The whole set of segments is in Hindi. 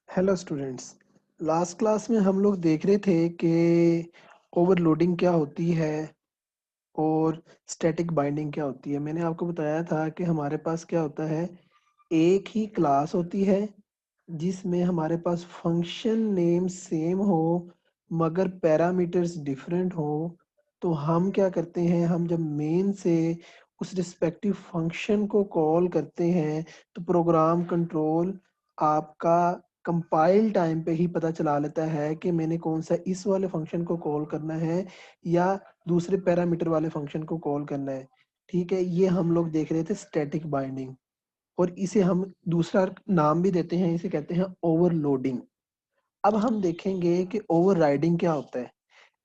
Hello students. लास्ट क्लास में हम लोग देख रहे थे कि ओवरलोडिंग क्या होती है और स्टैटिक बाइंडिंग क्या होती है। मैंने आपको बताया था कि हमारे पास क्या होता है, एक ही क्लास होती है जिसमें हमारे पास फंक्शन नेम सेम हो मगर पैरामीटर्स डिफरेंट हो। तो हम क्या करते हैं, हम जब मेन से उस रिस्पेक्टिव फंक्शन को कॉल करते हैं तो प्रोग्राम कंट्रोल आपका कंपाइल टाइम पे ही पता चला लेता है कि मैंने कौन सा इस वाले फंक्शन को कॉल करना है या दूसरे पैरामीटर वाले फंक्शन को कॉल करना है। ठीक है, ये हम लोग देख रहे थे स्टैटिक बाइंडिंग, और इसे हम दूसरा नाम भी देते हैं, इसे कहते हैं ओवरलोडिंग। अब हम देखेंगे कि ओवरराइडिंग क्या होता है।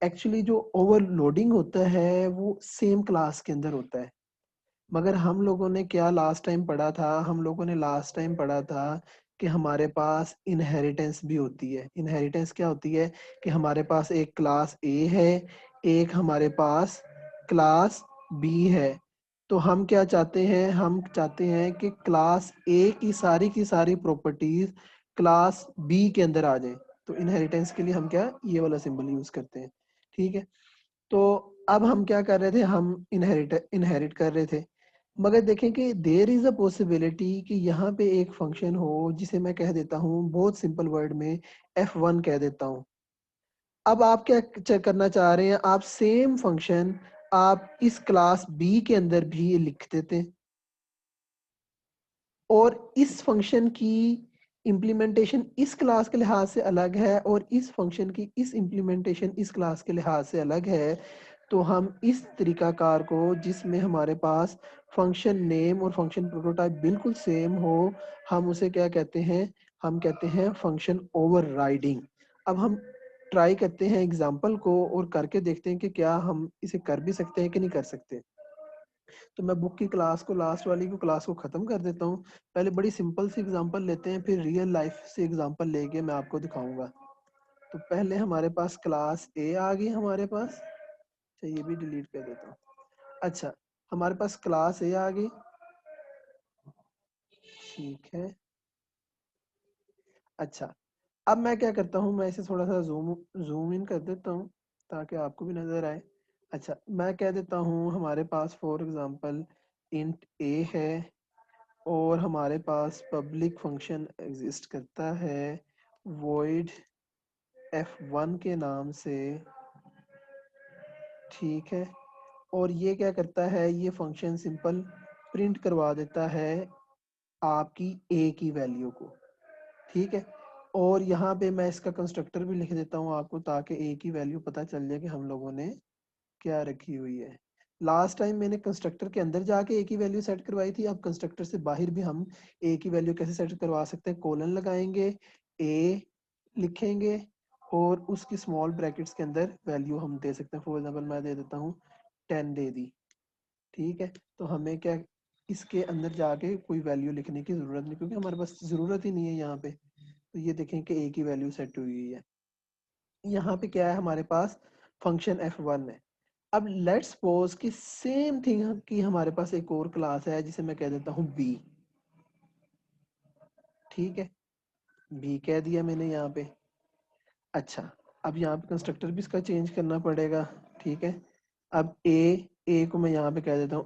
एक्चुअली जो ओवरलोडिंग होता है वो सेम क्लास के अंदर होता है, मगर हम लोगों ने क्या लास्ट टाइम पढ़ा था, हम लोगों ने लास्ट टाइम पढ़ा था कि हमारे पास इनहेरिटेंस भी होती है। इनहेरिटेंस क्या होती है कि हमारे पास एक क्लास ए है, एक हमारे पास क्लास बी है। तो हम क्या चाहते हैं, हम चाहते हैं कि क्लास ए की सारी प्रॉपर्टीज क्लास बी के अंदर आ जाए। तो इनहेरिटेंस के लिए हम क्या, ये वाला सिंबल यूज करते हैं। ठीक है, तो अब हम क्या कर रहे थे, हम इनहेरिट कर रहे थे, मगर देखें कि देयर इज अ पॉसिबिलिटी कि यहाँ पे एक फंक्शन हो जिसे मैं कह देता हूँ बहुत सिंपल वर्ड में f1 कह देता हूँ। अब आप क्या चेक करना चाह रहे हैं, आप सेम फंक्शन आप इस क्लास b के अंदर भी लिख देते हैं और इस फंक्शन की इम्प्लीमेंटेशन इस क्लास के लिहाज से अलग है और इस फंक्शन की इस इम्प्लीमेंटेशन इस क्लास के लिहाज से अलग है। तो हम इस तरीकाकार को जिसमें हमारे पास फंक्शन नेम और फंक्शन प्रोटोटाइप बिल्कुल सेम हो, हम उसे क्या कहते हैं, हम कहते हैं फंक्शन ओवरराइडिंग। अब हम ट्राई करते हैं एग्जांपल को और करके देखते हैं कि क्या हम इसे कर भी सकते हैं कि नहीं कर सकते। तो मैं बुक की क्लास को, लास्ट वाली को क्लास को ख़त्म कर देता हूँ। पहले बड़ी सिंपल सी एग्जांपल लेते हैं, फिर रियल लाइफ से एग्जांपल लेके मैं आपको दिखाऊंगा। तो पहले हमारे पास क्लास ए आ गई हमारे पास। अच्छा, ये भी डिलीट कर देता हूँ। अच्छा, हमारे पास क्लास ए आ गई। ठीक है, अच्छा, अब मैं क्या करता हूँ, मैं इसे थोड़ा सा जूम जूम इन कर देता हूँ ताकि आपको भी नजर आए। अच्छा, मैं कह देता हूँ हमारे पास फॉर एग्जांपल इंट ए है और हमारे पास पब्लिक फंक्शन एग्जिस्ट करता है void f1 के नाम से। ठीक है, और ये क्या करता है, ये फंक्शन सिंपल प्रिंट करवा देता है आपकी a की वैल्यू को। ठीक है, और यहाँ पे मैं इसका कंस्ट्रक्टर भी लिख देता हूँ आपको ताकि a की वैल्यू पता चल जाए कि हम लोगों ने क्या रखी हुई है। लास्ट टाइम मैंने कंस्ट्रक्टर के अंदर जाके ए की वैल्यू सेट करवाई थी, अब कंस्ट्रक्टर से बाहर भी हम ए की वैल्यू कैसे सेट करवा सकते हैं, कोलन लगाएंगे, ए लिखेंगे और उसकी स्मॉल ब्रैकेट्स के अंदर वैल्यू हम दे सकते हैं। फॉर एग्जांपल मैं दे देता हूँ 10 दे दी। ठीक है, तो हमें क्या इसके अंदर जाके कोई वैल्यू लिखने की जरूरत नहीं, क्योंकि हमारे पास जरूरत ही नहीं है यहाँ पे। तो ये देखें कि ए की वैल्यू सेट हुई है। यहाँ पे क्या है, हमारे पास फंक्शन f1 है। अब लेट्स सपोज कि सेम थिंग की हमारे पास एक और क्लास है जिसे मैं कह देता हूँ b। ठीक है, b कह दिया मैंने यहाँ पे। अच्छा, अब यहाँ पे कंस्ट्रक्टर भी इसका चेंज करना पड़ेगा। ठीक है, अब a को मैं यहाँ पे कह देता हूँ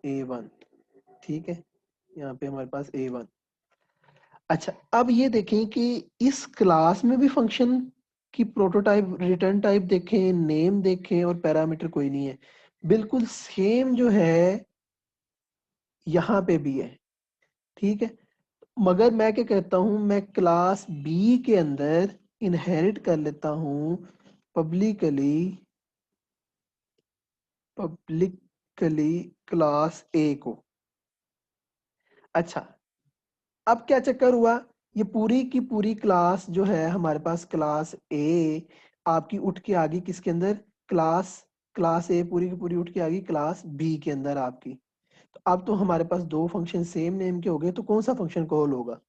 a1। ठीक है, यहाँ पे हमारे पास a1। अच्छा, अब ये देखें कि इस क्लास में भी फंक्शन की प्रोटोटाइप रिटर्न टाइप देखें, नेम देखें और पैरामीटर कोई नहीं है, बिल्कुल सेम जो है यहाँ पे भी है। ठीक है, मगर मैं क्या कहता हूँ, मैं क्लास बी के अंदर इनहेरिट कर लेता हूँ पब्लिकली पब्लिकली क्लास ए को। अच्छा, अब क्या चक्कर हुआ, ये पूरी की पूरी क्लास जो है हमारे पास क्लास ए आपकी उठ के आ गई किसके अंदर, क्लास क्लास ए पूरी की पूरी उठ के आ गई क्लास बी के अंदर आपकी। तो अब तो हमारे पास दो फंक्शन सेम नेम के हो गए, तो कौन सा फंक्शन कॉल होगा।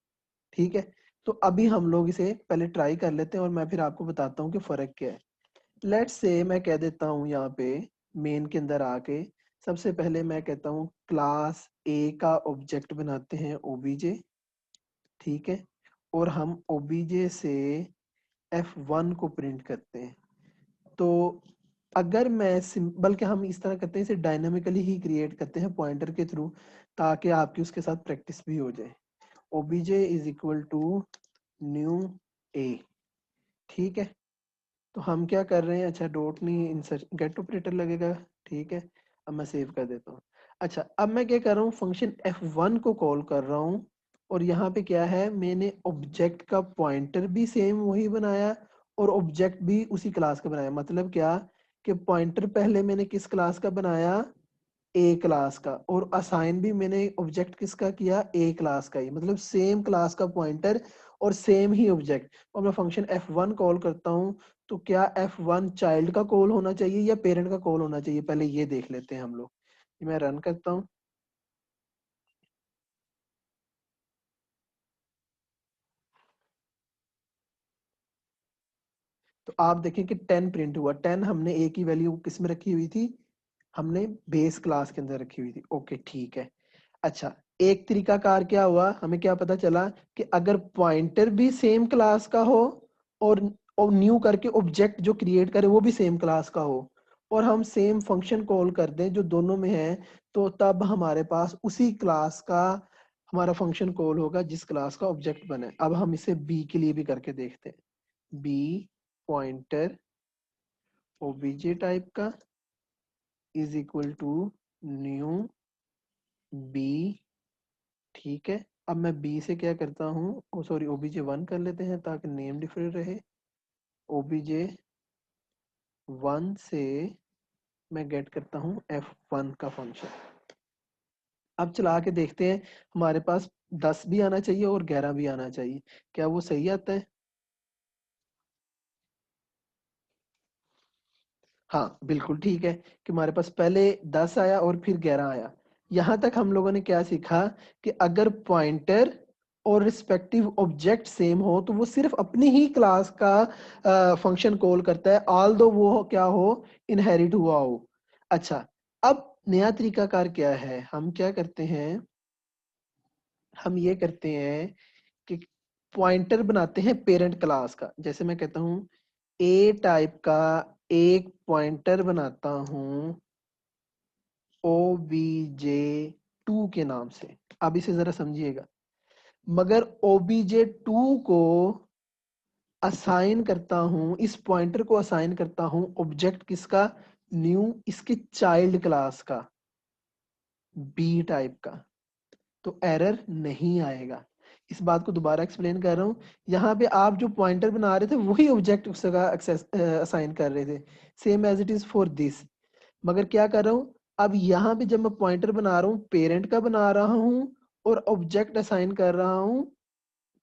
ठीक है, तो अभी हम लोग इसे पहले ट्राई कर लेते हैं और मैं फिर आपको बताता हूँ कि फर्क क्या है। लेट्स से मैं कह देता हूँ यहाँ पे मेन के अंदर आके, सबसे पहले मैं कहता हूँ क्लास ए का ऑब्जेक्ट बनाते हैं obj। ठीक है, और हम ओबीजे से F1 को प्रिंट करते हैं। तो अगर मैं बल्कि हम इस तरह करते हैं, इसे डायनामिकली ही क्रिएट करते हैं पॉइंटर के थ्रू, ताकि आपकी उसके साथ प्रैक्टिस भी हो जाए। O B J is equal to new A, ठीक है। तो हम क्या कर रहे हैं, अच्छा डॉट नहीं, इंसर्ट गेट ऑपरेटर लगेगा, ठीक है। अब मैं सेव कर देता हूँ। अच्छा अब मैं क्या कर रहा हूँ, फंक्शन F1 को कॉल कर रहा हूँ, और यहाँ पे क्या है, मैंने ऑब्जेक्ट का पॉइंटर भी सेम वही बनाया और ऑब्जेक्ट भी उसी क्लास का बनाया। मतलब क्या कि पॉइंटर पहले मैंने किस क्लास का बनाया, ए क्लास का, और असाइन भी मैंने ऑब्जेक्ट किसका किया, ए क्लास का ही। मतलब सेम क्लास का पॉइंटर और सेम ही ऑब्जेक्ट। और मैं फंक्शन F1 कॉल करता हूँ, तो क्या F1 चाइल्ड का कॉल होना चाहिए या पेरेंट का कॉल होना चाहिए, पहले ये देख लेते हैं हम लोग। मैं रन करता हूँ। तो आप देखें कि 10 प्रिंट हुआ। 10 हमने ए की वैल्यू किस में रखी हुई थी, हमने बेस क्लास के अंदर रखी हुई थी। ओके ठीक है। अच्छा एक तरीका कार क्या हुआ, हमें क्या पता चला कि अगर पॉइंटर भी सेम क्लास का हो और न्यू करके ऑब्जेक्ट जो क्रिएट करे वो भी सेम क्लास का हो, और हम सेम फंक्शन कॉल कर दें जो दोनों में है, तो तब हमारे पास उसी क्लास का हमारा फंक्शन कॉल होगा जिस क्लास का ऑब्जेक्ट बने। अब हम इसे बी के लिए भी करके देखते हैं। बी पॉइंटर ओबीजे टाइप का is equal to new B, ठीक है। अब मैं बी से क्या करता हूँ, ओ सॉरी ओबीजे 1 कर लेते हैं ताकि नेम डिफरेंट रहे। ओबीजे 1 से मैं गेट करता हूँ F1 का फंक्शन। अब चला के देखते हैं, हमारे पास 10 भी आना चाहिए और 11 भी आना चाहिए, क्या वो सही आता है। हाँ बिल्कुल ठीक है कि हमारे पास पहले 10 आया और फिर 11 आया। यहां तक हम लोगों ने क्या सीखा कि अगर पॉइंटर और रिस्पेक्टिव ऑब्जेक्ट सेम हो तो वो सिर्फ अपनी ही क्लास का फंक्शन कॉल करता है, ऑल दो वो क्या हो, इनहेरिट हुआ हो। अच्छा अब नया तरीकाकार क्या है, हम क्या करते हैं, हम ये करते हैं कि पॉइंटर बनाते हैं पेरेंट क्लास का। जैसे मैं कहता हूँ ए टाइप का एक पॉइंटर बनाता हूँ OBJ2 के नाम से। अब इसे जरा समझिएगा, मगर OBJ2 को असाइन करता हूं, इस पॉइंटर को असाइन करता हूं ऑब्जेक्ट किसका, न्यू, इसके चाइल्ड क्लास का, बी टाइप का, तो एरर नहीं आएगा। इस बात को दोबारा एक्सप्लेन कर रहा हूँ। यहाँ पे आप जो पॉइंटर बना रहे थे वही ऑब्जेक्ट उसका असाइन कर रहे थे, same as it is for this. मगर क्या कर रहा हूँ, अब यहाँ पे जब मैं पॉइंटर बना रहा हूँ पेरेंट का बना रहा हूँ और ऑब्जेक्ट असाइन कर रहा हूँ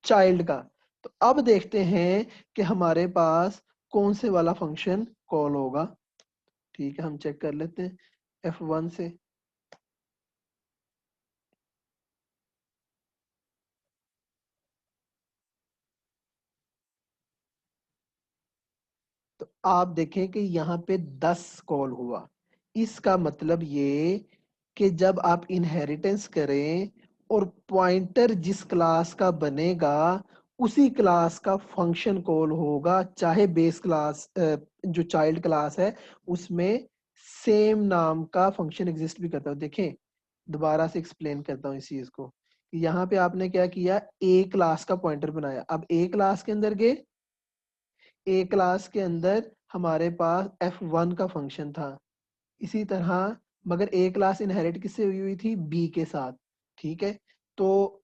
चाइल्ड का। तो अब देखते हैं कि हमारे पास कौन से वाला फंक्शन कॉल होगा। ठीक है हम चेक कर लेते हैं F1 से। तो आप देखें कि यहाँ पे 10 कॉल हुआ। इसका मतलब ये कि जब आप इनहेरिटेंस करें और पॉइंटर जिस क्लास का बनेगा उसी क्लास का फंक्शन कॉल होगा, चाहे बेस क्लास जो चाइल्ड क्लास है उसमें सेम नाम का फंक्शन एग्जिस्ट भी करता है। देखें दोबारा से एक्सप्लेन करता हूँ इस चीज को। यहाँ पे आपने क्या किया, ए क्लास का पॉइंटर बनाया। अब ए क्लास के अंदर गए, ए क्लास के अंदर हमारे पास F1 का फंक्शन था। इसी तरह मगर ए क्लास इनहेरिट किससे हुई हुई थी, बी के साथ, ठीक है। तो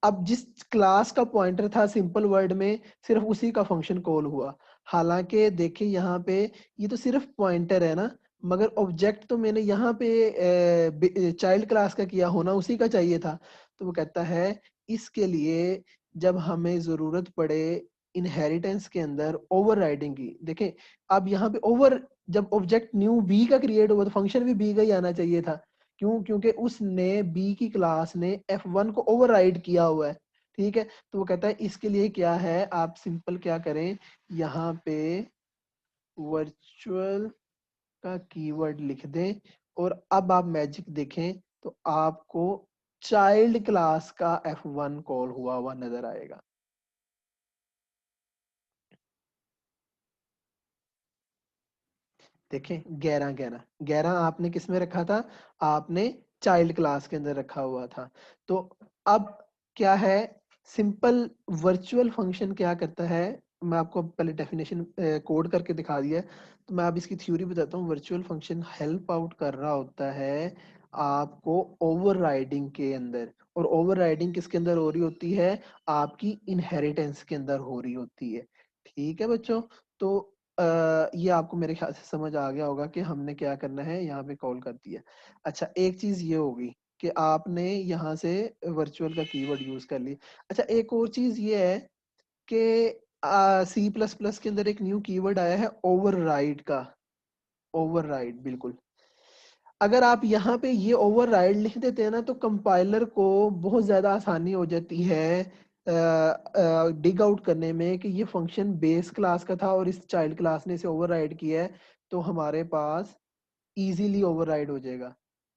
अब जिस क्लास का पॉइंटर था सिंपल वर्ड में सिर्फ उसी का फंक्शन कॉल हुआ। हालांकि देखिए यहाँ पे ये तो सिर्फ पॉइंटर है ना, मगर ऑब्जेक्ट तो मैंने यहाँ पे चाइल्ड क्लास का किया होना उसी का चाहिए था। तो वो कहता है इसके लिए जब हमें जरूरत पड़े इनहेरिटेंस के अंदर ओवरराइडिंग की, देखें अब यहाँ पे ओवर, जब ऑब्जेक्ट न्यू बी का क्रिएट हुआ तो फंक्शन भी बी का ही आना चाहिए था। क्यों, क्योंकि उसने बी की क्लास ने F1 को ओवरराइड किया हुआ है, ठीक है। तो वो कहता है इसके लिए क्या है, आप सिंपल क्या करें, यहाँ पे वर्चुअल का कीवर्ड लिख दें और अब आप मैजिक देखें तो आपको चाइल्ड क्लास का F1 कॉल हुआ हुआ नजर आएगा। देखें 11 आपने किस में रखा था, आपने चाइल्ड क्लास के अंदर रखा हुआ था। तो अब क्या है, सिंपल वर्चुअल फंक्शन क्या करता है, मैं आपको पहले डेफिनेशन कोड करके दिखा दिया है, तो मैं अब इसकी थ्योरी बताता हूँ। वर्चुअल फंक्शन हेल्प आउट कर रहा होता है आपको ओवरराइडिंग के अंदर, और ओवरराइडिंग किसके अंदर हो रही होती है, आपकी इनहेरिटेंस के अंदर हो रही होती है। ठीक है बच्चों, तो ये आपको मेरे ख्याल से समझ आ गया होगा कि हमने क्या करना है, यहाँ पे कॉल कर दिया। अच्छा, एक चीज ये होगी कि आपने यहाँ से वर्चुअल का कीवर्ड यूज कर लिया। अच्छा, एक और चीज ये है कि सी प्लस प्लस के अंदर एक न्यू कीवर्ड आया है ओवरराइड का। ओवरराइड, बिल्कुल। अगर आप यहाँ पे ये ओवरराइड लिख देते हैं ना, तो कंपाइलर को बहुत ज्यादा आसानी हो जाती है डिग आउट करने में कि ये फंक्शन बेस क्लास का था और इस चाइल्ड क्लास ने इसे ओवरराइड किया है, तो हमारे पास इजीली ओवरराइड हो जाएगा।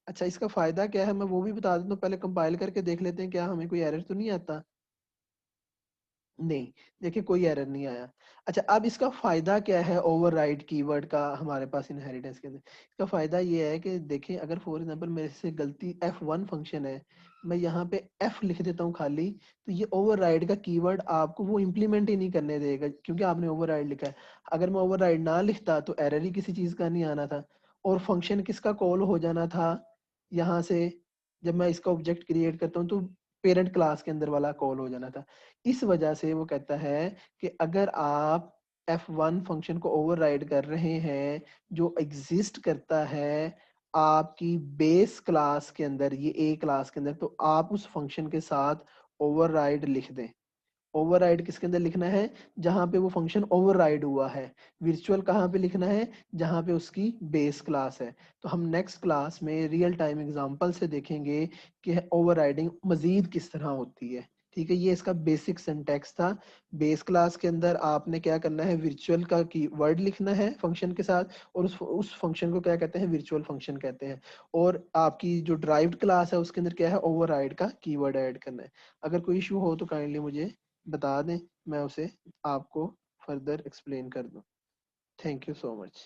अच्छा, इसका फायदा क्या है मैं वो भी बता देता हूँ, पहले कंपाइल करके देख लेते हैं क्या हमें कोई एरर तो नहीं आता। नहीं, देखिए कोई एरर नहीं आया। अच्छा, अब इसका फायदा क्या है ओवरराइड कीवर्ड का हमारे पास इनहेरिटेंस के अंदर। इसका फायदा ये है कि देखें, अगर फॉर एग्जांपल मेरे से गलती f1 फंक्शन है, मैं यहाँ पे f लिख देता हूँ खाली, तो ये ओवरराइड का कीवर्ड आपको वो इम्प्लीमेंट ही नहीं करने देगा, क्योंकि आपने ओवरराइड लिखा है। अगर मैं ओवरराइड ना लिखता तो एरर ही किसी चीज का नहीं आना था, और फंक्शन किसका कॉल हो जाना था यहाँ से, जब मैं इसका ऑब्जेक्ट क्रिएट करता हूँ तो पेरेंट क्लास के अंदर वाला कॉल हो जाना था। इस वजह से वो कहता है कि अगर आप f1 फंक्शन को ओवरराइड कर रहे हैं जो एग्जिस्ट करता है आपकी बेस क्लास के अंदर, ये ए क्लास के अंदर, तो आप उस फंक्शन के साथ ओवरराइड लिख दें। ओवरराइड किसके अंदर लिखना है, जहां पे वो फंक्शन ओवरराइड हुआ है। वर्चुअल कहाँ पे लिखना है, जहां पे उसकी बेस क्लास है। तो हम नेक्स्ट क्लास में रियल टाइम एग्जांपल से देखेंगे कि ओवरराइडिंग मजीद किस तरह होती है। ठीक है, ये इसका बेसिक सिंटैक्स था। बेस क्लास के अंदर आपने क्या करना है, वर्चुअल का की वर्ड लिखना है फंक्शन के साथ, और उस फंक्शन को क्या कहते हैं, वर्चुअल फंक्शन कहते हैं। और आपकी जो ड्राइव्ड क्लास है उसके अंदर क्या है, ओवरराइड का कीवर्ड ऐड करना है। अगर कोई इशू हो तो काइंडली मुझे बता दें, मैं उसे आपको फर्दर एक्सप्लेन कर दूं। Thank you so much.